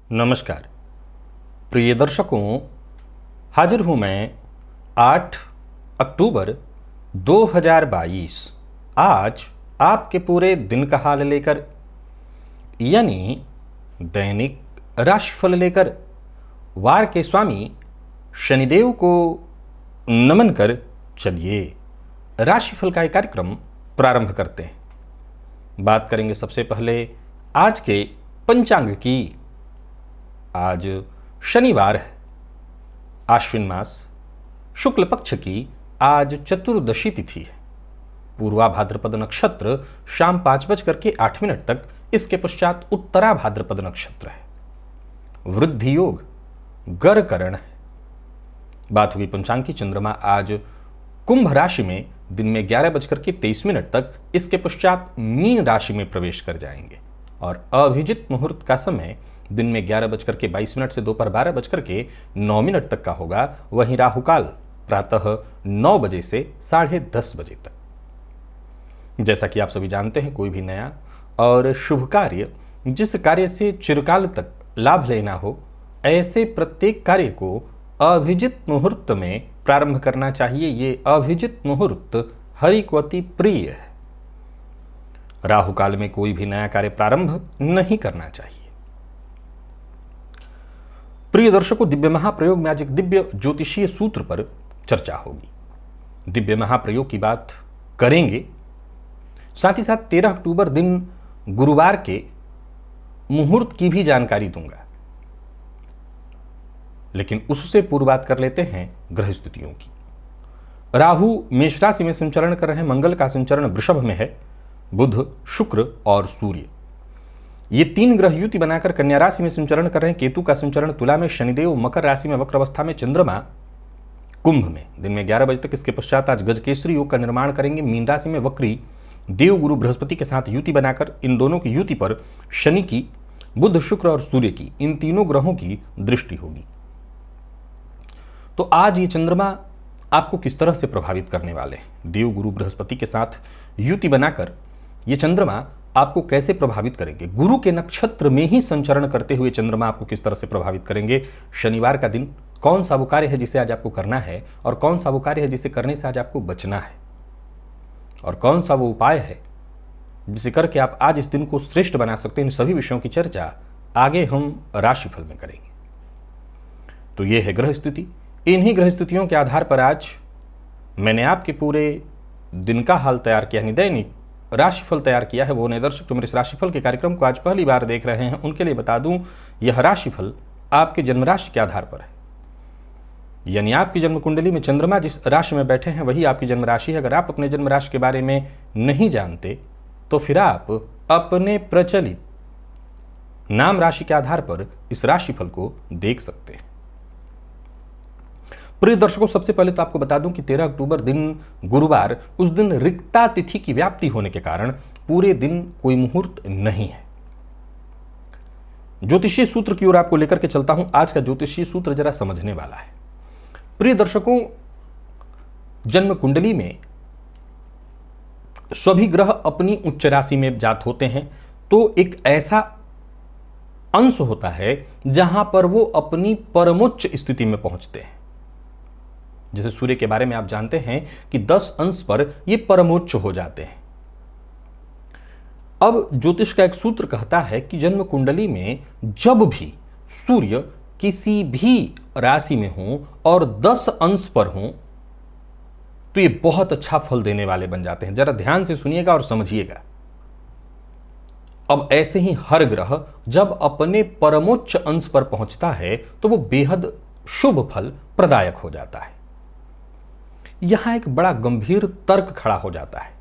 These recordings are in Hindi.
नमस्कार प्रिय दर्शकों, हाजिर हूं मैं 8 अक्टूबर 2022 आज आपके पूरे दिन का हाल लेकर, यानी दैनिक राशिफल लेकर वार के स्वामी शनिदेव को नमन कर चलिए राशिफल का एक कार्यक्रम प्रारंभ करते हैं। बात करेंगे सबसे पहले आज के पंचांग की। आज शनिवार है, आश्विन मास शुक्ल पक्ष की आज चतुर्दशी तिथि है। पूर्वा भाद्रपद नक्षत्र शाम 5:08 तक, इसके पश्चात उत्तरा भाद्रपद नक्षत्र है। वृद्धि योग गर करण है। बात हुई पंचांग की। चंद्रमा आज कुंभ राशि में दिन में 11:23 तक, इसके पश्चात मीन राशि में प्रवेश कर जाएंगे और अभिजित मुहूर्त का समय दिन में 11:22 से दोपहर 12:09 तक का होगा। वहीं राहुकाल प्रातः 9 बजे से 10:30 बजे तक। जैसा कि आप सभी जानते हैं, कोई भी नया और शुभ कार्य, जिस कार्य से चिरकाल तक लाभ लेना हो, ऐसे प्रत्येक कार्य को अभिजित मुहूर्त में प्रारंभ करना चाहिए। ये अभिजित मुहूर्त हरि को अति प्रिय है। राहुकाल में कोई भी नया कार्य प्रारंभ नहीं करना चाहिए। प्रिय दर्शकों, दिव्य महाप्रयोग में आज एक दिव्य ज्योतिषीय सूत्र पर चर्चा होगी। दिव्य महाप्रयोग की बात करेंगे, साथ ही साथ 13 अक्टूबर दिन गुरुवार के मुहूर्त की भी जानकारी दूंगा। लेकिन उससे पूर्व बात कर लेते हैं ग्रह स्थितियों की। राहु मेष राशि में संचरण कर रहे हैं, मंगल का संचरण वृषभ में है, बुध, शुक्र और सूर्य ये 3 ग्रह युति बनाकर कन्या राशि में संचरण कर रहे हैं। केतु का संचरण तुला में, शनिदेव मकर राशि में वक्र अवस्था में, चंद्रमा कुंभ में दिन में 11 बजे तक, इसके पश्चात आज गजकेसरी योग का निर्माण करेंगे। मीन राशि में वक्री देव गुरु बृहस्पति के साथ युति बनाकर, इन दोनों की युति पर शनि की, बुध, शुक्र और सूर्य की, इन तीनों ग्रहों की दृष्टि होगी। तो आज ये चंद्रमा आपको किस तरह से प्रभावित करने वाले हैं? देव गुरु बृहस्पति के साथ युति बनाकर ये चंद्रमा आपको कैसे प्रभावित करेंगे? गुरु के नक्षत्र में ही संचरण करते हुए चंद्रमा आपको किस तरह से प्रभावित करेंगे? शनिवार का दिन कौन सा वो कार्य है जिसे आज आपको करना है, और कौन सा वो कार्य है जिसे करने से आज आपको बचना है, और कौन सा वो उपाय है जिसे करके आप आज इस दिन को श्रेष्ठ बना सकते हैं? इन सभी विषयों की चर्चा आगे हम राशिफल में करेंगे। तो ये है ग्रह स्थिति। इन्हीं ग्रह स्थितियों के आधार पर आज मैंने आपके पूरे दिन का हाल तैयार किया, यानी दैनिक राशिफल तैयार किया है। वो नए दर्शक जो मेरे इस राशिफल के कार्यक्रम को आज पहली बार देख रहे हैं, उनके लिए बता दूं, यह राशिफल आपके जन्म राशि के आधार पर है। यानी आपकी जन्म कुंडली में चंद्रमा जिस राशि में बैठे हैं वही आपकी जन्म राशि है। अगर आप अपने जन्म राशि के बारे में नहीं जानते तो फिर आप अपने प्रचलित नाम राशि के आधार पर इस राशिफल को देख सकते हैं। प्रिय दर्शकों, सबसे पहले तो आपको बता दूं कि 13 अक्टूबर दिन गुरुवार, उस दिन रिक्ता तिथि की व्याप्ति होने के कारण पूरे दिन कोई मुहूर्त नहीं है। ज्योतिषीय सूत्र की ओर आपको लेकर के चलता हूं। आज का ज्योतिषीय सूत्र जरा समझने वाला है। प्रिय दर्शकों, जन्म कुंडली में सभी ग्रह अपनी उच्च राशि में जात होते हैं, तो एक ऐसा अंश होता है जहां पर वो अपनी परमोच्च स्थिति में पहुंचते हैं। जैसे सूर्य के बारे में आप जानते हैं कि 10 अंश पर ये परमोच्च हो जाते हैं। अब ज्योतिष का एक सूत्र कहता है कि जन्म कुंडली में जब भी सूर्य किसी भी राशि में हो और 10 अंश पर हो, तो ये बहुत अच्छा फल देने वाले बन जाते हैं। जरा ध्यान से सुनिएगा और समझिएगा। अब ऐसे ही हर ग्रह जब अपने परमोच्च अंश पर पहुंचता है तो वो बेहद शुभ फल प्रदायक हो जाता है। यहां एक बड़ा गंभीर तर्क खड़ा हो जाता है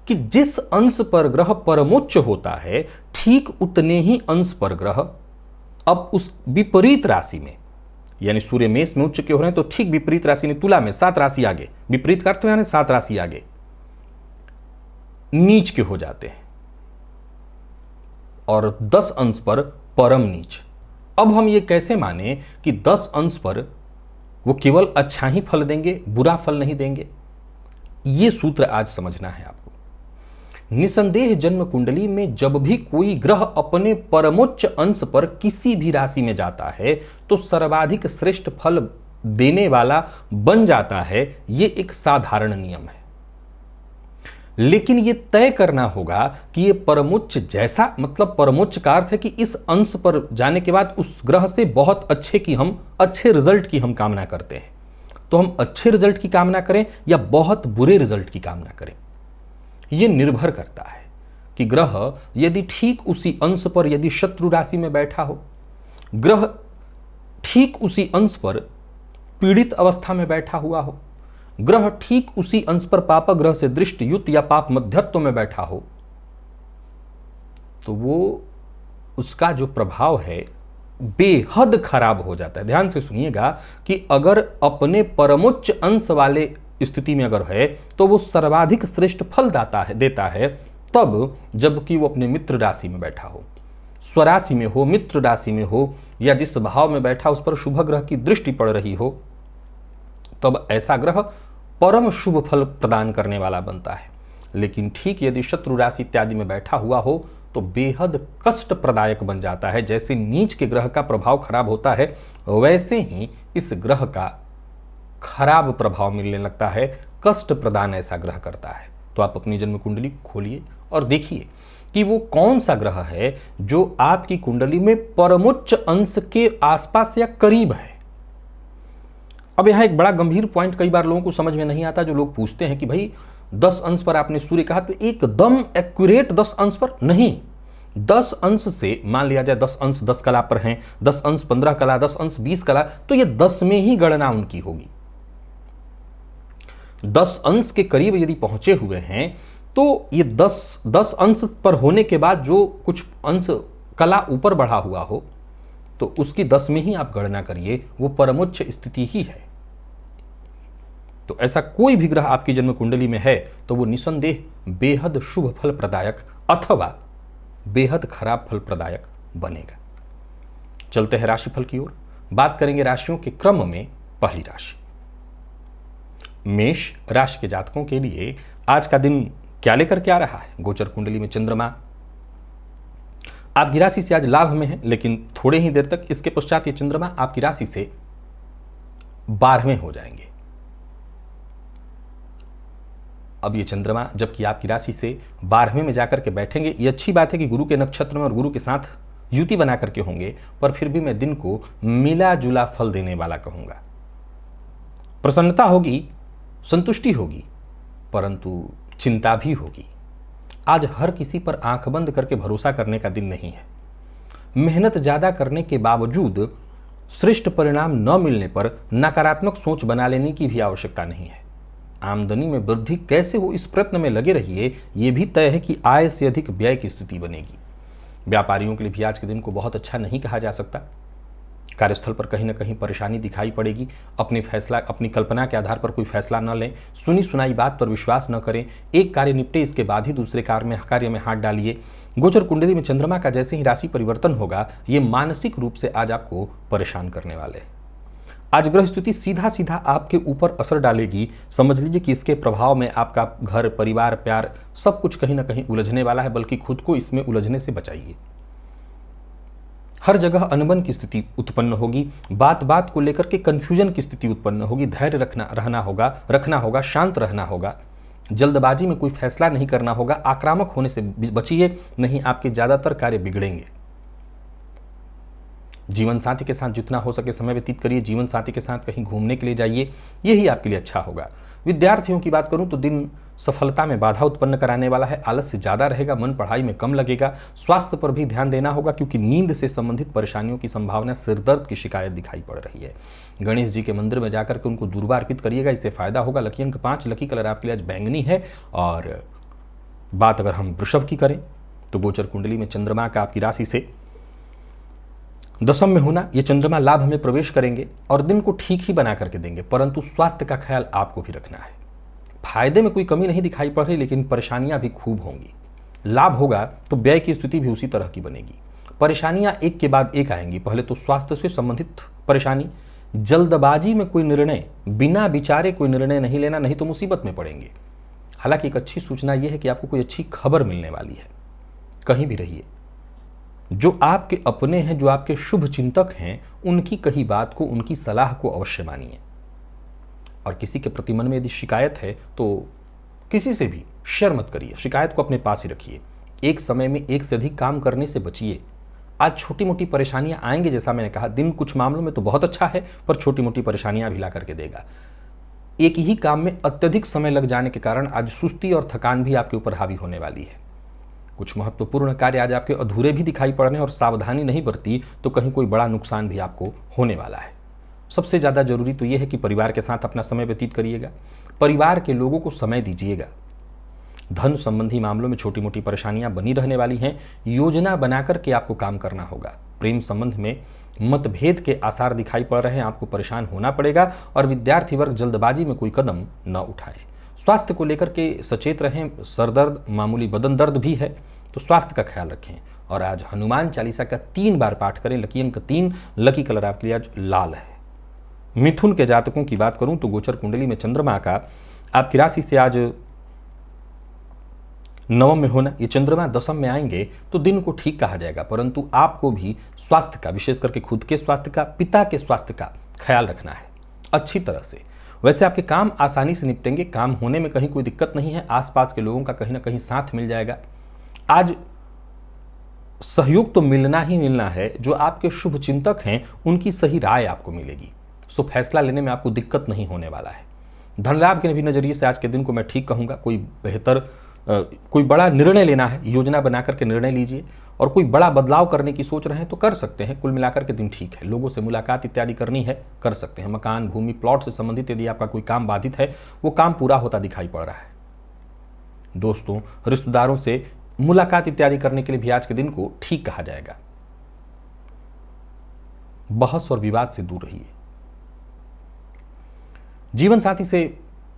कि जिस अंश पर ग्रह परमोच्च होता है, ठीक उतने ही अंश पर ग्रह अब उस विपरीत राशि में, यानी सूर्य मेष में उच्च के हो रहे हैं तो ठीक विपरीत राशि ने तुला में 7 राशि आगे, विपरीत का अर्थ यानी 7 राशि आगे नीच के हो जाते हैं और 10 अंश पर परम नीच। अब हम ये कैसे माने कि 10 अंश पर वो केवल अच्छा ही फल देंगे, बुरा फल नहीं देंगे? ये सूत्र आज समझना है आपको। निसंदेह जन्म कुंडली में जब भी कोई ग्रह अपने परमोच्च अंश पर किसी भी राशि में जाता है तो सर्वाधिक श्रेष्ठ फल देने वाला बन जाता है। ये एक साधारण नियम है, लेकिन ये तय करना होगा कि ये परमोच्च जैसा, मतलब परमोच्च का अर्थ है कि इस अंश पर जाने के बाद उस ग्रह से बहुत अच्छे रिजल्ट की हम कामना करते हैं, तो हम अच्छे रिजल्ट की कामना करें या बहुत बुरे रिजल्ट की कामना करें। यह निर्भर करता है कि ग्रह यदि ठीक उसी अंश पर यदि शत्रु राशि में बैठा हो, ग्रह ठीक उसी अंश पर पीड़ित अवस्था में बैठा हुआ हो, ग्रह ठीक उसी अंश पर पाप ग्रह से दृष्टि युत या पाप मध्यत्व में बैठा हो, तो वो उसका जो प्रभाव है बेहद खराब हो जाता है। ध्यान से सुनिएगा कि अगर अपने परमोच्च अंश वाले स्थिति में अगर है तो वो सर्वाधिक श्रेष्ठ फल देता है तब जबकि वो अपने मित्र राशि में बैठा हो, स्वराशि में हो, मित्र राशि में हो, या जिस भाव में बैठा उस पर शुभ ग्रह की दृष्टि पड़ रही हो, तब ऐसा ग्रह परम शुभ फल प्रदान करने वाला बनता है। लेकिन ठीक यदि शत्रु राशि इत्यादि में बैठा हुआ हो तो बेहद कष्ट प्रदायक बन जाता है। जैसे नीच के ग्रह का प्रभाव खराब होता है, वैसे ही इस ग्रह का खराब प्रभाव मिलने लगता है, कष्ट प्रदान ऐसा ग्रह करता है। तो आप अपनी जन्म कुंडली खोलिए और देखिए कि वो कौन सा ग्रह है जो आपकी कुंडली में परमोच्च अंश के आसपास या करीब है। अब यहां एक बड़ा गंभीर पॉइंट कई बार लोगों को समझ में नहीं आता, जो लोग पूछते हैं कि भाई 10 अंश पर आपने सूर्य कहा तो एकदम एक्यूरेट 10 अंश पर नहीं, 10 अंश से मान लिया जाए 10 अंश 10 कला पर हैं, 10 अंश 15 कला, 10 अंश 20 कला, तो ये 10 में ही गणना उनकी होगी। 10 अंश के करीब यदि पहुंचे हुए हैं तो ये 10 अंश पर होने के बाद जो कुछ अंश कला ऊपर बढ़ा हुआ हो तो उसकी 10 में ही आप गणना करिए, वो परमोच्च स्थिति ही है। तो ऐसा कोई भी ग्रह आपकी जन्म कुंडली में है तो वो निसंदेह बेहद शुभ फल प्रदायक अथवा बेहद खराब फल प्रदायक बनेगा। चलते हैं राशिफल की ओर, बात करेंगे राशियों के क्रम में। पहली राशि मेष राशि के जातकों के लिए आज का दिन क्या लेकर के आ रहा है? गोचर कुंडली में चंद्रमा आपकी राशि से आज लाभ में है, लेकिन थोड़े ही देर तक इसके पश्चात ये चंद्रमा आपकी राशि से 12वें हो जाएंगे। अब ये चंद्रमा जबकि आपकी राशि से 12वें में जाकर के बैठेंगे, ये अच्छी बात है कि गुरु के नक्षत्र में और गुरु के साथ युति बना करके होंगे, पर फिर भी मैं दिन को मिला जुला फल देने वाला कहूंगा। प्रसन्नता होगी, संतुष्टि होगी, परंतु चिंता भी होगी। आज हर किसी पर आंख बंद करके भरोसा करने का दिन नहीं है। मेहनत ज्यादा करने के बावजूद श्रेष्ठ परिणाम न मिलने पर नकारात्मक सोच बना लेने की भी आवश्यकता नहीं है। आमदनी में वृद्धि कैसे हो, इस प्रयत्न में लगे रहिए। यह भी तय है कि आय से अधिक व्यय की स्थिति बनेगी। व्यापारियों के लिए भी आज के दिन को बहुत अच्छा नहीं कहा जा सकता। कार्यस्थल पर कहीं ना कहीं परेशानी दिखाई पड़ेगी। अपनी कल्पना के आधार पर कोई फैसला न लें, सुनी सुनाई बात पर विश्वास न करें। एक कार्य निपटे इसके बाद ही दूसरे कार्य में हाथ डालिए। गोचर कुंडली में चंद्रमा का जैसे ही राशि परिवर्तन होगा, ये मानसिक रूप से आज आपको परेशान करने वाले हैं। आज ग्रह स्थिति सीधा सीधा आपके ऊपर असर डालेगी। समझ लीजिए कि इसके प्रभाव में आपका घर, परिवार, प्यार सब कुछ कहीं ना कहीं उलझने वाला है, बल्कि खुद को इसमें उलझने से बचाइए। हर जगह अनबन की स्थिति उत्पन्न होगी। बात बात को लेकर के कंफ्यूजन की स्थिति उत्पन्न होगी। धैर्य रखना होगा, शांत रहना होगा। जल्दबाजी में कोई फैसला नहीं करना होगा। आक्रामक होने से बचिए, नहीं आपके ज्यादातर कार्य बिगड़ेंगे। जीवन साथी के साथ जितना हो सके समय व्यतीत करिए। जीवन साथी के साथ कहीं घूमने के लिए जाइए, यही आपके लिए अच्छा होगा। विद्यार्थियों की बात करूं तो दिन सफलता में बाधा उत्पन्न कराने वाला है, आलस्य ज़्यादा रहेगा, मन पढ़ाई में कम लगेगा, स्वास्थ्य पर भी ध्यान देना होगा क्योंकि नींद से संबंधित परेशानियों की संभावना, सिरदर्द की शिकायत दिखाई पड़ रही है। गणेश जी के मंदिर में जाकर के उनको दूर्वा अर्पित करिएगा, इससे फायदा होगा। लकी अंक 5, लकी कलर आपके लिए आज बैंगनी है। और बात अगर हम वृषभ की करें तो गोचर कुंडली में चंद्रमा का आपकी राशि से दशम में होना, ये चंद्रमा लाभ में प्रवेश करेंगे और दिन को ठीक ही बना करके देंगे, परंतु स्वास्थ्य का ख्याल आपको भी रखना है। फायदे में कोई कमी नहीं दिखाई पड़ रही, लेकिन परेशानियां भी खूब होंगी। लाभ होगा तो व्यय की स्थिति भी उसी तरह की बनेगी। परेशानियां एक के बाद एक आएंगी। पहले तो स्वास्थ्य से संबंधित परेशानी, जल्दबाजी में कोई निर्णय, बिना विचारे कोई निर्णय नहीं लेना, नहीं तो मुसीबत में पड़ेंगे। हालांकि एक अच्छी सूचना यह है कि आपको कोई अच्छी खबर मिलने वाली है। कहीं भी रहिए, जो आपके अपने हैं, जो आपके शुभ चिंतक हैं, उनकी कही बात को, उनकी सलाह को अवश्य मानिए। और किसी के प्रति मन में यदि शिकायत है तो किसी से भी शेयर मत करिए, शिकायत को अपने पास ही रखिए। एक समय में एक से अधिक काम करने से बचिए। आज छोटी मोटी परेशानियां आएंगी, जैसा मैंने कहा, दिन कुछ मामलों में तो बहुत अच्छा है, पर छोटी मोटी परेशानियां भी ला करके देगा। एक ही काम में अत्यधिक समय लग जाने के कारण आज सुस्ती और थकान भी आपके ऊपर हावी होने वाली है। कुछ महत्वपूर्ण कार्य आज आपके अधूरे भी दिखाई पड़ रहे हैं और सावधानी नहीं बरती तो कहीं कोई बड़ा नुकसान भी आपको होने वाला है। सबसे ज़्यादा जरूरी तो यह है कि परिवार के साथ अपना समय व्यतीत करिएगा, परिवार के लोगों को समय दीजिएगा। धन संबंधी मामलों में छोटी मोटी परेशानियां बनी रहने वाली हैं, योजना बनाकर के आपको काम करना होगा। प्रेम संबंध में मतभेद के आसार दिखाई पड़ रहे हैं, आपको परेशान होना पड़ेगा और विद्यार्थी वर्ग जल्दबाजी में कोई कदम न उठाए। स्वास्थ्य को लेकर के सचेत रहें, सरदर्द, मामूली बदन दर्द भी है तो स्वास्थ्य का ख्याल रखें। और आज हनुमान चालीसा का 3 बार पाठ करें। लकी अंक 3, लकी कलर आपके लिए आज लाल है। मिथुन के जातकों की बात करूं तो गोचर कुंडली में चंद्रमा का आपकी राशि से आज नवम में होना, ये चंद्रमा दशम में आएंगे तो दिन को ठीक कहा जाएगा, परंतु आपको भी स्वास्थ्य का, विशेष करके खुद के स्वास्थ्य का, पिता के स्वास्थ्य का ख्याल रखना है अच्छी तरह से। वैसे आपके काम आसानी से निपटेंगे, काम होने में कहीं कोई दिक्कत नहीं है, आसपास के लोगों का कहीं ना कहीं साथ मिल जाएगा। आज सहयोग तो मिलना ही मिलना है, जो आपके शुभ चिंतक हैं उनकी सही राय आपको मिलेगी, सो फैसला लेने में आपको दिक्कत नहीं होने वाला है। धन लाभ के भी नजरिए से आज के दिन को मैं ठीक कहूंगा। कोई बेहतर कोई बड़ा निर्णय लेना है, योजना बना करके निर्णय लीजिए, और कोई बड़ा बदलाव करने की सोच रहे हैं तो कर सकते हैं। कुल मिलाकर के दिन ठीक है। लोगों से मुलाकात इत्यादि करनी है, कर सकते हैं। मकान, भूमि, प्लॉट से संबंधित यदि आपका कोई काम बाधित है, वो काम पूरा होता दिखाई पड़ रहा है। दोस्तों, रिश्तेदारों से मुलाकात इत्यादि करने के लिए भी आज के दिन को ठीक कहा जाएगा। बहस और विवाद से दूर रहिए। जीवन साथी से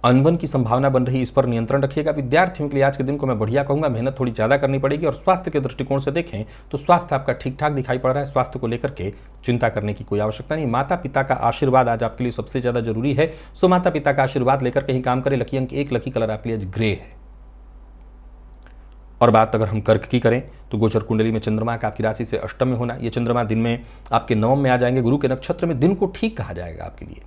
अनबन की संभावना बन रही, इस पर नियंत्रण रखिएगा। विद्यार्थियों के लिए आज के दिन को मैं बढ़िया कहूंगा, मेहनत थोड़ी ज्यादा करनी पड़ेगी। और स्वास्थ्य के दृष्टिकोण से देखें तो स्वास्थ्य आपका ठीक ठाक दिखाई पड़ रहा है। स्वास्थ्य को लेकर के चिंता करने की कोई आवश्यकता नहीं। माता पिता का आशीर्वाद आज आपके लिए सबसे ज्यादा जरूरी है, सो माता पिता का आशीर्वाद लेकर के ही काम करें। लकी अंक 1, लकी कलर आपके लिए ग्रे है। और बात अगर हम कर्क की करें तो गोचर कुंडली में चंद्रमा का आपकी राशि से अष्टम में होना, ये चंद्रमा दिन में आपके नवम में आ जाएंगे। गुरु के नक्षत्र में दिन को ठीक कहा जाएगा आपके लिए।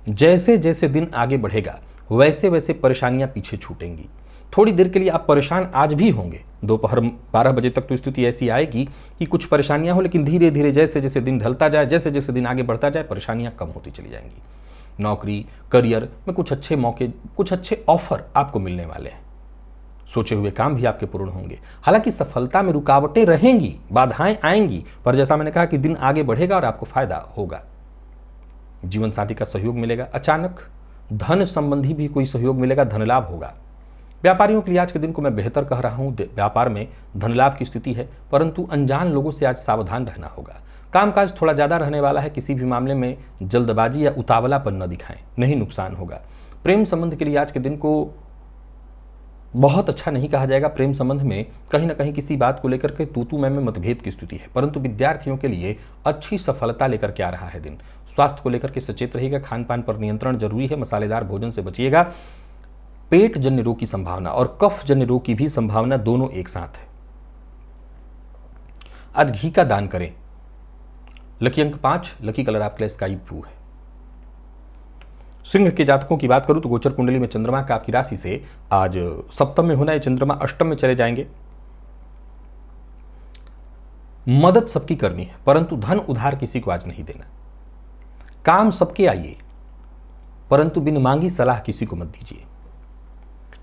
जैसे जैसे दिन आगे बढ़ेगा वैसे वैसे परेशानियां पीछे छूटेंगी। थोड़ी देर के लिए आप परेशान आज भी होंगे, दोपहर 12 बजे तक तो स्थिति ऐसी आएगी कि कुछ परेशानियां हो, लेकिन धीरे धीरे जैसे जैसे दिन ढलता जाए, जैसे जैसे दिन आगे बढ़ता जाए, परेशानियां कम होती चली जाएंगी। नौकरी, करियर में कुछ अच्छे मौके, कुछ अच्छे ऑफर आपको मिलने वाले हैं। सोचे हुए काम भी आपके पूर्ण होंगे। हालांकि सफलता में रुकावटें रहेंगी, बाधाएं आएंगी, पर जैसा मैंने कहा कि दिन आगे बढ़ेगा और आपको फायदा होगा। जीवन साथी का सहयोग मिलेगा। अचानक धन संबंधी भी कोई सहयोग मिलेगा, धन लाभ होगा। व्यापारियों के लिए आज के दिन को मैं बेहतर कह रहा हूं। व्यापार में धन लाभ की स्थिति है, परंतु अनजान लोगों से आज सावधान रहना होगा। कामकाज थोड़ा ज्यादा रहने वाला है, किसी भी मामले में जल्दबाजी या उतावलापन न दिखाएं, नहीं नुकसान होगा। प्रेम संबंध के लिए आज के दिन को बहुत अच्छा नहीं कहा जाएगा। प्रेम संबंध में कहीं ना कहीं किसी बात को लेकर के तू मैं में मतभेद की स्थिति है, परंतु विद्यार्थियों के लिए अच्छी सफलता लेकर के आ रहा है दिन। स्वास्थ्य को लेकर के सचेत रहिएगा। खान पान पर नियंत्रण जरूरी है, मसालेदार भोजन से बचिएगा। पेट जन्य रोग की संभावना और कफ जन्य रोग की भी संभावना दोनों एक साथ है। आज घी का दान करें। लकी अंक 5, लकी कलर आपके लिए स्काई ब्लू है। सिंह के जातकों की बात करूं तो गोचर कुंडली में चंद्रमा का आपकी राशि से आज सप्तम में होना है, चंद्रमा अष्टम में चले जाएंगे। मदद सबकी करनी है, परंतु धन उधार किसी को आज नहीं देना। काम सबके आइए, परंतु बिन मांगी सलाह किसी को मत दीजिए।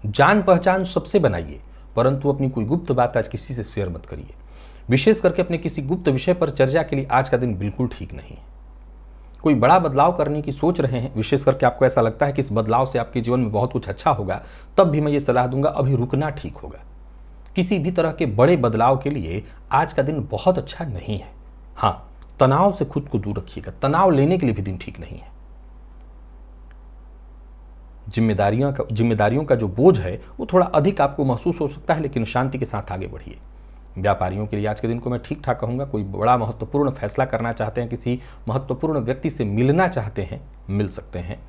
जान पहचान सबसे बनाइए, परंतु अपनी कोई गुप्त बात आज किसी से शेयर मत करिए। विशेष करके अपने किसी गुप्त विषय पर चर्चा के लिए आज का दिन बिल्कुल ठीक नहीं है। कोई बड़ा बदलाव करने की सोच रहे हैं, विशेष करके आपको ऐसा लगता है कि इस बदलाव से आपके जीवन में बहुत कुछ अच्छा होगा, तब भी मैं ये सलाह दूंगा अभी रुकना ठीक होगा। किसी भी तरह के बड़े बदलाव के लिए आज का दिन बहुत अच्छा नहीं है। हाँ, तनाव से खुद को दूर रखिएगा, तनाव लेने के लिए भी दिन ठीक नहीं है। जिम्मेदारियों का जो बोझ है वो थोड़ा अधिक आपको महसूस हो सकता है, लेकिन शांति के साथ आगे बढ़िए। व्यापारियों के लिए आज के दिन को मैं ठीक ठाक कहूँगा। कोई बड़ा महत्वपूर्ण फैसला करना चाहते हैं, किसी महत्वपूर्ण व्यक्ति से मिलना चाहते हैं, मिल सकते हैं,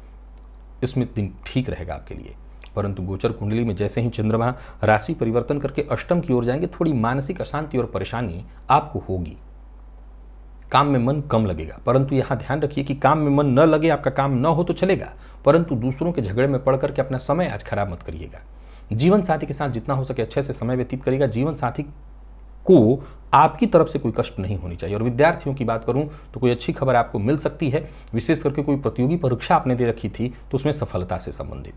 इसमें दिन ठीक रहेगा आपके लिए। परंतु गोचर कुंडली में जैसे ही चंद्रमा राशि परिवर्तन करके अष्टम की ओर जाएंगे, थोड़ी मानसिक अशांति और परेशानी आपको होगी। काम में मन कम लगेगा, परंतु यहाँ ध्यान रखिए कि काम में मन न लगे, आपका काम न हो तो चलेगा, परंतु दूसरों के झगड़े में पड़ करके अपना समय आज खराब मत करिएगा। जीवन साथी के साथ जितना हो सके अच्छे से समय व्यतीत करिएगा। जीवन साथी को आपकी तरफ से कोई कष्ट नहीं होनी चाहिए। और विद्यार्थियों की बात करूं तो कोई अच्छी खबर आपको मिल सकती है। विशेष करके कोई प्रतियोगी परीक्षा आपने दे रखी थी तो उसमें सफलता से संबंधित।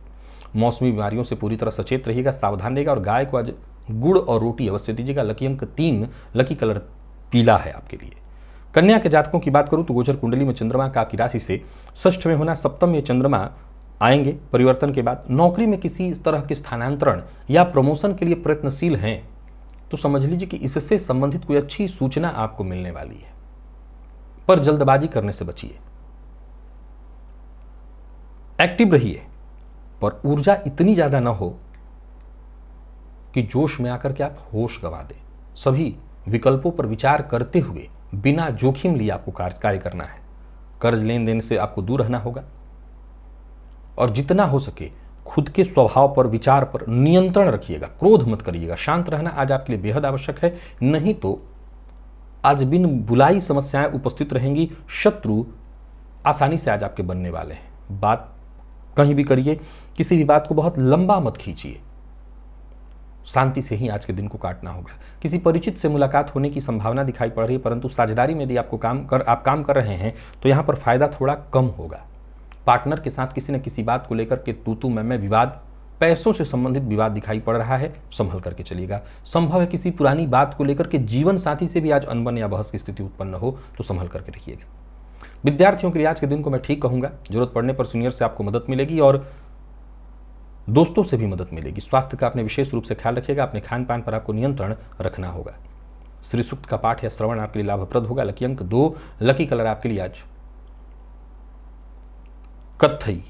मौसमी बीमारियों से पूरी तरह सचेत रहिएगा, सावधान रहिएगा और गाय को आज गुड़ और रोटी अवश्य दीजिएगा। लकी अंक 3, लकी कलर पीला है आपके लिए। कन्या के जातकों की बात करूं तो गोचर कुंडली में चंद्रमा का आपकी राशि से षष्ठ में होना, सप्तम में चंद्रमा आएंगे परिवर्तन के बाद। नौकरी में किसी तरह के स्थानांतरण या प्रमोशन के लिए प्रयत्नशील हैं तो समझ लीजिए कि इससे संबंधित कोई अच्छी सूचना आपको मिलने वाली है, पर जल्दबाजी करने से बचिए। एक्टिव रहिए, पर ऊर्जा इतनी ज्यादा ना हो कि जोश में आकर के आप होश गंवा दें। सभी विकल्पों पर विचार करते हुए बिना जोखिम लिए आपको कार्य करना है। कर्ज लेन देन से आपको दूर रहना होगा और जितना हो सके खुद के स्वभाव पर, विचार पर नियंत्रण रखिएगा। क्रोध मत करिएगा, शांत रहना आज आपके लिए बेहद आवश्यक है। नहीं तो आज बिन बुलाई समस्याएं उपस्थित रहेंगी। शत्रु आसानी से आज आपके बनने वाले हैं। बात कहीं भी करिए, किसी भी बात को बहुत लंबा मत खींचिए। शांति से ही आज के दिन को काटना होगा। किसी परिचित से मुलाकात होने की संभावना दिखाई पड़ रही है, परंतु साझेदारी में यदि आप काम कर रहे हैं तो यहाँ पर फायदा थोड़ा कम होगा। पार्टनर के साथ किसी न किसी बात को लेकर के तू मैं विवाद, पैसों से संबंधित विवाद दिखाई पड़ रहा है, संभल करके चलिएगा। संभव है किसी पुरानी बात को लेकर के जीवन साथी से भी आज अनबन या बहस की स्थिति उत्पन्न हो, तो संभल करके रखिएगा। विद्यार्थियों के लिए आज के दिन को मैं ठीक कहूंगा। जरूरत पड़ने पर सीनियर से आपको मदद मिलेगी और दोस्तों से भी मदद मिलेगी। स्वास्थ्य का अपने विशेष रूप से ख्याल रखिएगा। अपने खान पान पर आपको नियंत्रण रखना होगा। श्री सूक्त का पाठ या श्रवण आपके लिए लाभप्रद होगा। लकी अंक 2, लकी कलर आपके लिए आज कत्थई।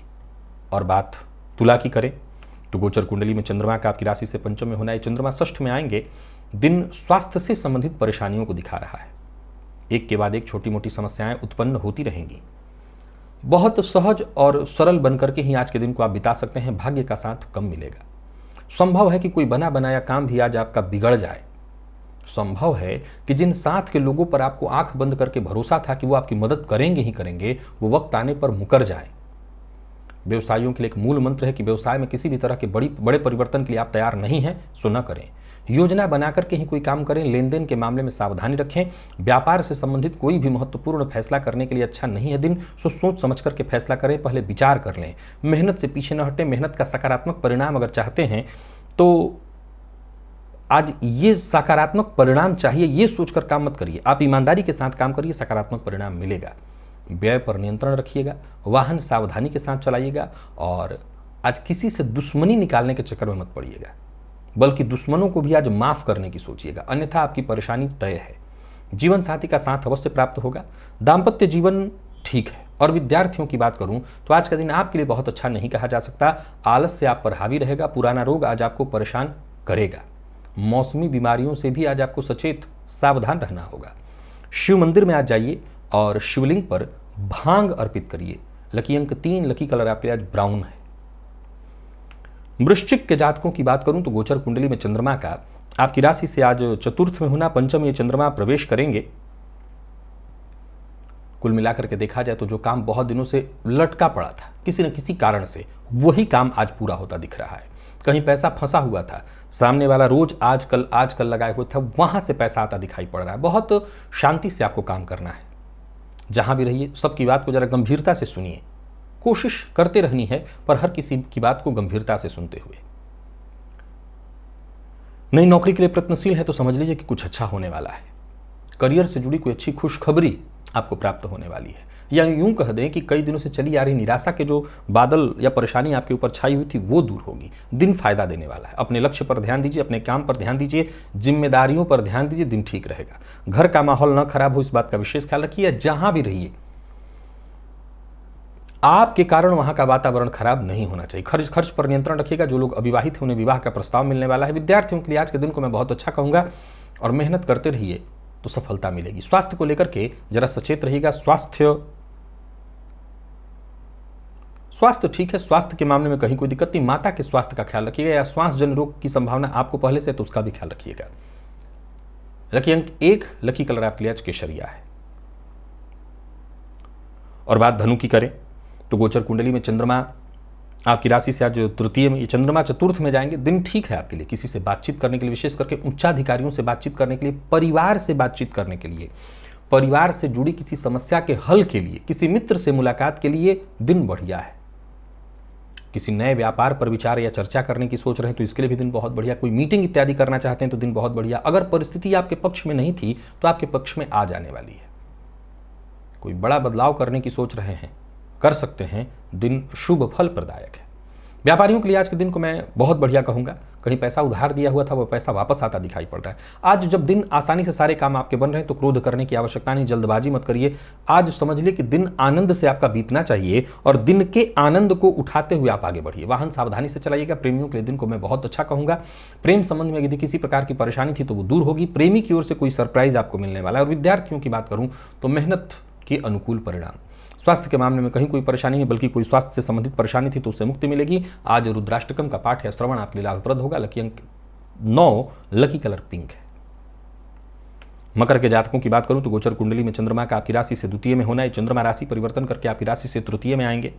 और बात तुला की करें तो गोचर कुंडली में चंद्रमा का आपकी राशि से पंचम में होना है। चंद्रमा षष्ठ में आएंगे। दिन स्वास्थ्य से संबंधित परेशानियों को दिखा रहा है। एक के बाद एक छोटी मोटी समस्याएं उत्पन्न होती रहेंगी। बहुत सहज और सरल बनकर के ही आज के दिन को आप बिता सकते हैं। भाग्य का साथ कम मिलेगा। संभव है कि कोई बना बनाया काम भी आज आपका बिगड़ जाए। संभव है कि जिन साथ के लोगों पर आपको आंख बंद करके भरोसा था कि वो आपकी मदद करेंगे ही करेंगे, वो वक्त आने पर मुकर जाए। व्यवसायियों के लिए एक मूल मंत्र है कि व्यवसाय में किसी भी तरह के बड़े परिवर्तन के लिए आप तैयार नहीं हैं, सो न करें। योजना बनाकर के ही कोई काम करें। लेन देन के मामले में सावधानी रखें। व्यापार से संबंधित कोई भी महत्वपूर्ण फैसला करने के लिए अच्छा नहीं है दिन, सो सोच समझ करके फैसला करें, पहले विचार कर लें। मेहनत से पीछे न हटें। मेहनत का सकारात्मक परिणाम अगर चाहते हैं तो आज ये सकारात्मक परिणाम चाहिए, ये सोचकर काम मत करिए। आप ईमानदारी के साथ काम करिए, सकारात्मक परिणाम मिलेगा। व्यय पर नियंत्रण रखिएगा। वाहन सावधानी के साथ चलाइएगा और आज किसी से दुश्मनी निकालने के चक्कर में मत पड़िएगा, बल्कि दुश्मनों को भी आज माफ करने की सोचिएगा, अन्यथा आपकी परेशानी तय है। जीवन साथी का साथ अवश्य प्राप्त होगा। दाम्पत्य जीवन ठीक है। और विद्यार्थियों की बात करूं तो आज का दिन आपके लिए बहुत अच्छा नहीं कहा जा सकता। आलस से आप पर हावी रहेगा। पुराना रोग आज आपको परेशान करेगा। मौसमी बीमारियों से भी आज आपको सचेत सावधान रहना होगा। शिव मंदिर में आज जाइए और शिवलिंग पर भांग अर्पित करिए। लकी अंक 3, लकी कलर आपके आज ब्राउन है। वृश्चिक के जातकों की बात करूं तो गोचर कुंडली में चंद्रमा का आपकी राशि से आज चतुर्थ में होना, पंचम ये चंद्रमा प्रवेश करेंगे। कुल मिलाकर के देखा जाए तो जो काम बहुत दिनों से लटका पड़ा था किसी न किसी कारण से, वही काम आज पूरा होता दिख रहा है। कहीं पैसा फंसा हुआ था, सामने वाला रोज आजकल लगाए हुए था, वहां से पैसा आता दिखाई पड़ रहा है। बहुत शांति से आपको काम करना है। जहां भी रहिए सबकी बात को जरा गंभीरता से सुनिए। कोशिश करते रहनी है, पर हर किसी की बात को गंभीरता से सुनते हुए। नई नौकरी के लिए प्रयत्नशील है तो समझ लीजिए कि कुछ अच्छा होने वाला है। करियर से जुड़ी कोई अच्छी खुशखबरी आपको प्राप्त होने वाली है, या यूं कह दें कि कई दिनों से चली आ रही निराशा के जो बादल या परेशानी आपके ऊपर छाई हुई थी वो दूर होगी। दिन फायदा देने वाला है। अपने लक्ष्य पर ध्यान दीजिए, अपने काम पर ध्यान दीजिए, जिम्मेदारियों पर ध्यान दीजिए, दिन ठीक रहेगा। घर का माहौल न खराब हो इस बात का विशेष ख्याल रखिए। जहां भी रहिए आपके कारण वहां का वातावरण खराब नहीं होना चाहिए। खर्च पर नियंत्रण रखिएगा। जो लोग अविवाहित हैं उन्हें विवाह का प्रस्ताव मिलने वाला है। विद्यार्थियों के लिए आज के दिन को मैं बहुत अच्छा कहूंगा, और मेहनत करते रहिए तो सफलता मिलेगी। स्वास्थ्य को लेकर के जरा सचेत रहिएगा। स्वास्थ्य ठीक है, स्वास्थ्य के मामले में कहीं कोई दिक्कत नहीं। माता के स्वास्थ्य का ख्याल रखिएगा, या श्वास जन रोग की संभावना आपको पहले से तो उसका भी ख्याल रखिएगा। लकी अंक 1, लकी कलर आपके लिए आज केसरिया है। और बात धनु की करें तो गोचर कुंडली में चंद्रमा आपकी राशि से आज तृतीय में, ये चंद्रमा चतुर्थ में जाएंगे। दिन ठीक है आपके लिए। किसी से बातचीत करने के लिए, विशेष करके उच्चाधिकारियों से बातचीत करने के लिए, परिवार से बातचीत करने के लिए, परिवार से जुड़ी किसी समस्या के हल के लिए, किसी मित्र से मुलाकात के लिए दिन बढ़िया है। किसी नए व्यापार पर विचार या चर्चा करने की सोच रहे हैं तो इसके लिए भी दिन बहुत बढ़िया। कोई मीटिंग इत्यादि करना चाहते हैं तो दिन बहुत बढ़िया। अगर परिस्थिति आपके पक्ष में नहीं थी तो आपके पक्ष में आ जाने वाली है। कोई बड़ा बदलाव करने की सोच रहे हैं, कर सकते हैं। दिन शुभ फल प्रदायक है। व्यापारियों के लिए आज के दिन को मैं बहुत बढ़िया कहूंगा। कहीं पैसा उधार दिया हुआ था वो पैसा वापस आता दिखाई पड़ रहा है। आज जब दिन आसानी से सारे काम आपके बन रहे हैं तो क्रोध करने की आवश्यकता नहीं, जल्दबाजी मत करिए। आज समझ लिए कि दिन आनंद से आपका बीतना चाहिए, और दिन के आनंद को उठाते हुए आप आगे बढ़िए। वाहन सावधानी से चलाइएगा। प्रेमियों के लिए दिन को मैं बहुत अच्छा कहूंगा। प्रेम संबंध में यदि किसी प्रकार की परेशानी थी तो वो दूर होगी। प्रेमी की ओर से कोई सरप्राइज आपको मिलने वाला है। और विद्यार्थियों की बात करूं तो मेहनत के अनुकूल परिणाम। स्वास्थ्य के मामले में कहीं कोई परेशानी नहीं, बल्कि कोई स्वास्थ्य से संबंधित परेशानी थी तो उससे मुक्ति मिलेगी। आज रुद्राष्टकम का पाठ या श्रवण आपके लिए लाभप्रद होगा। लकी अंक 9, लकी कलर पिंक है। मकर के जातकों की बात करूं तो गोचर कुंडली में चंद्रमा का आपकी राशि से द्वितीय में होना है। चंद्रमा राशि परिवर्तन करके आपकी राशि से तृतीय में आएंगे।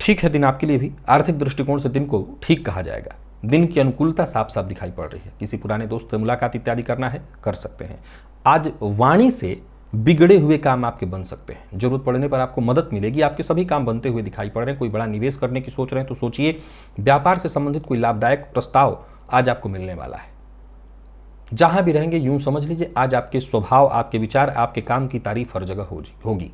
ठीक है दिन आपके लिए भी। आर्थिक दृष्टिकोण से दिन को ठीक कहा जाएगा। दिन की अनुकूलता साफ साफ दिखाई पड़ रही है। किसी पुराने दोस्त से मुलाकात इत्यादि करना है, कर सकते हैं। आज वाणी से बिगड़े हुए काम आपके बन सकते हैं। जरूरत पड़ने पर आपको मदद मिलेगी। आपके सभी काम बनते हुए दिखाई पड़ रहे हैं। कोई बड़ा निवेश करने की सोच रहे हैं तो सोचिए। व्यापार से संबंधित कोई लाभदायक प्रस्ताव आज आपको मिलने वाला है। जहां भी रहेंगे यूं समझ लीजिए आज आपके स्वभाव, आपके विचार, आपके काम की तारीफ हर जगह होगी।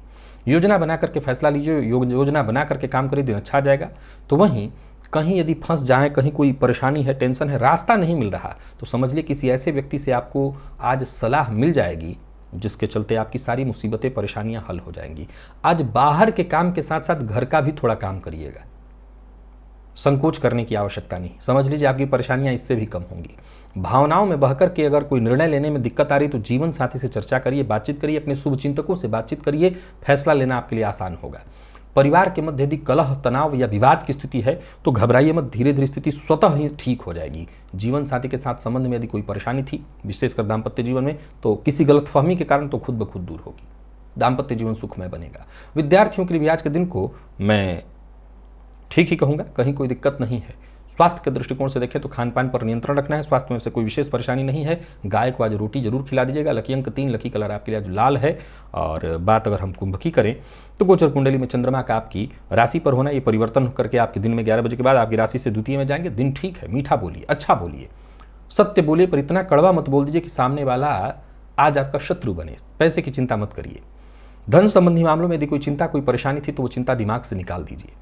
योजना बना करके फैसला लीजिए, योजना बना करके काम करिए, दिन अच्छा जाएगा। तो वहीं कहीं यदि फंस जाए, कहीं कोई परेशानी है, टेंशन है, रास्ता नहीं मिल रहा, तो समझ लिए किसी ऐसे व्यक्ति से आपको आज सलाह मिल जाएगी जिसके चलते आपकी सारी मुसीबतें, परेशानियां हल हो जाएंगी। आज बाहर के काम के साथ साथ घर का भी थोड़ा काम करिएगा। संकोच करने की आवश्यकता नहीं। समझ लीजिए आपकी परेशानियां इससे भी कम होंगी। भावनाओं में बहकर के अगर कोई निर्णय लेने में दिक्कत आ रही तो जीवन साथी से चर्चा करिए, बातचीत करिए, अपने शुभचिंतकों से बातचीत करिए। फैसला लेना आपके लिए आसान होगा। परिवार के मध्य यदि कलह, तनाव या विवाद की स्थिति है तो घबराइए मत। धीरे धीरे स्थिति स्वतः ही ठीक हो जाएगी। जीवन साथी के साथ संबंध में यदि कोई परेशानी थी, विशेषकर दाम्पत्य जीवन में, तो किसी गलतफहमी के कारण तो खुद ब खुद दूर होगी। दाम्पत्य जीवन सुखमय बनेगा। विद्यार्थियों के लिए भी आज के दिन को मैं ठीक ही कहूंगा, कहीं कोई दिक्कत नहीं है। स्वास्थ्य के दृष्टिकोण से देखें तो खान पान पर नियंत्रण रखना है। स्वास्थ्य में से कोई विशेष परेशानी नहीं है। गाय को आज रोटी जरूर खिला दीजिएगा। लकी अंक 3, लकी कलर आपके लिए आज लाल है। और बात अगर हम कुंभ की करें तो गोचर कुंडली में चंद्रमा का आपकी राशि पर होना, ये परिवर्तन करके आपके दिन में 11 बजे के बाद आपकी राशि से द्वितीय में जाएंगे। दिन ठीक है। मीठा बोलिए, अच्छा बोलिए, सत्य बोलिए, पर इतना कड़वा मत बोल दीजिए कि सामने वाला आज आपका शत्रु बने। पैसे की चिंता मत करिए। धन संबंधी मामलों में यदि कोई चिंता, कोई परेशानी थी तो वो चिंता दिमाग से निकाल दीजिए।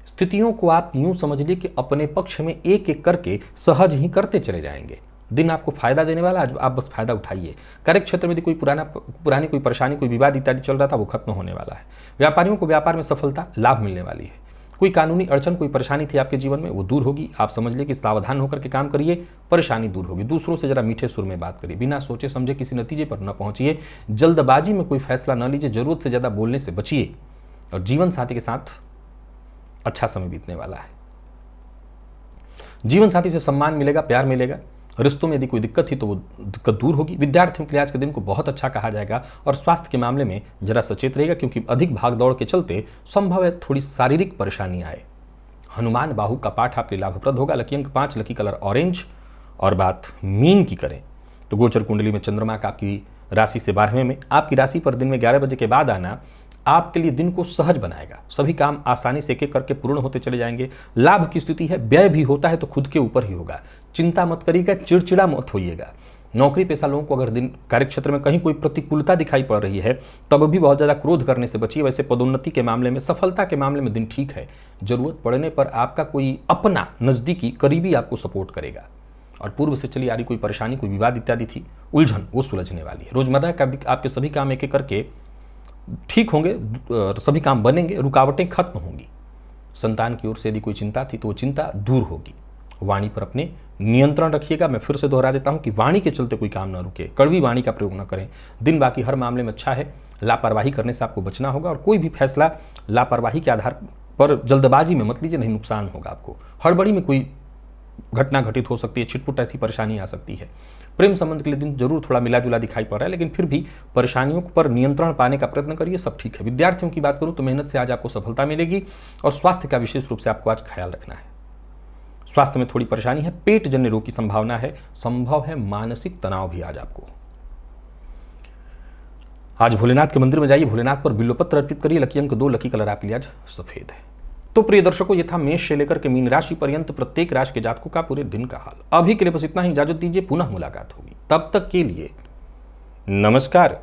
स्थितियों को आप यूं समझिए कि अपने पक्ष में एक एक करके सहज ही करते चले जाएंगे। दिन आपको फायदा देने वाला, आज आप बस फायदा उठाइए। कार्य क्षेत्र में यदि कोई पुरानी कोई परेशानी, कोई विवाद इत्यादि चल रहा था वो खत्म होने वाला है। व्यापारियों को व्यापार में सफलता, लाभ मिलने वाली है। कोई कानूनी अड़चन, कोई परेशानी थी आपके जीवन में, वो दूर होगी। आप समझ लिए कि सावधान होकर के काम करिए, परेशानी दूर होगी। दूसरों से जरा मीठे सुर में बात करिए। बिना सोचे समझे किसी नतीजे पर न पहुंचिए। जल्दबाजी में कोई फैसला न लीजिए। जरूरत से ज्यादा बोलने से बचिए। और जीवन साथी के साथ अच्छा समय बीतने वाला है। जीवन साथी से सम्मान मिलेगा, प्यार मिलेगा। रिश्तों में यदि कोई दिक्कत थी तो वो दिक्कत दूर होगी। विद्यार्थियों के लिए आज के दिन को बहुत अच्छा कहा जाएगा। और स्वास्थ्य के मामले में जरा सचेत रहेगा, क्योंकि अधिक भाग दौड़ के चलते संभव है थोड़ी शारीरिक परेशानी आए। हनुमान बाहु का पाठ आपके लाभप्रद होगा। लकी अंक 5, लकी कलर ऑरेंज। और बात मीन की करें तो गोचर कुंडली में चंद्रमा का आपकी राशि से 12वें में, आपकी राशि पर दिन में 11 बजे के बाद आना आपके लिए दिन को सहज बनाएगा। सभी काम आसानी से एक एक करके पूर्ण होते चले जाएंगे। लाभ की स्थिति है, व्यय भी होता है तो खुद के ऊपर ही होगा। चिंता मत करिएगा, चिड़चिड़ा मत होइएगा। नौकरी पेशा लोगों को अगर दिन कार्यक्षेत्र में कहीं कोई प्रतिकूलता दिखाई पड़ रही है तब भी बहुत ज़्यादा क्रोध करने से बचिए। वैसे पदोन्नति के मामले में, सफलता के मामले में दिन ठीक है। जरूरत पड़ने पर आपका कोई अपना नज़दीकी करीबी आपको सपोर्ट करेगा। और पूर्व से चली आ रही कोई परेशानी, कोई विवाद इत्यादि थी, उलझन, वो सुलझने वाली है। रोजमर्रा का भी आपके सभी काम एक एक करके ठीक होंगे, सभी काम बनेंगे, रुकावटें खत्म होंगी। संतान की ओर से यदि कोई चिंता थी तो वो चिंता दूर होगी। वाणी पर अपने नियंत्रण रखिएगा। मैं फिर से दोहरा देता हूं कि वाणी के चलते कोई काम न रुके, कड़वी वाणी का प्रयोग न करें। दिन बाकी हर मामले में अच्छा है। लापरवाही करने से आपको बचना होगा और कोई भी फैसला लापरवाही के आधार पर जल्दबाजी में मत लीजिए, नहीं नुकसान होगा आपको। हड़बड़ी में कोई घटना घटित हो सकती है, छिटपुट ऐसी परेशानी आ सकती है। प्रेम संबंध के लिए दिन जरूर थोड़ा मिला जुला दिखाई पड़ रहा है, लेकिन फिर भी परेशानियों पर नियंत्रण पाने का प्रयत्न करिए, सब ठीक है। विद्यार्थियों की बात करूं तो मेहनत से आज आपको सफलता मिलेगी और स्वास्थ्य का विशेष रूप से आपको आज ख्याल रखना है। स्वास्थ्य में थोड़ी परेशानी है, पेट जन्य रोग की संभावना है, संभव है मानसिक तनाव भी आज आपको। आज भोलेनाथ के मंदिर में जाइए, भोलेनाथ पर बिल्वपत्र अर्पित करिए। लकी अंक 2, लकी कलर आपके लिए आज सफेद है। तो प्रिय दर्शकों, ये था मेष से लेकर के मीन राशि पर्यंत प्रत्येक राशि के जातकों का पूरे दिन का हाल। अभी के लिए बस इतना ही, इजाजत दीजिए, पुनः मुलाकात होगी। तब तक के लिए नमस्कार।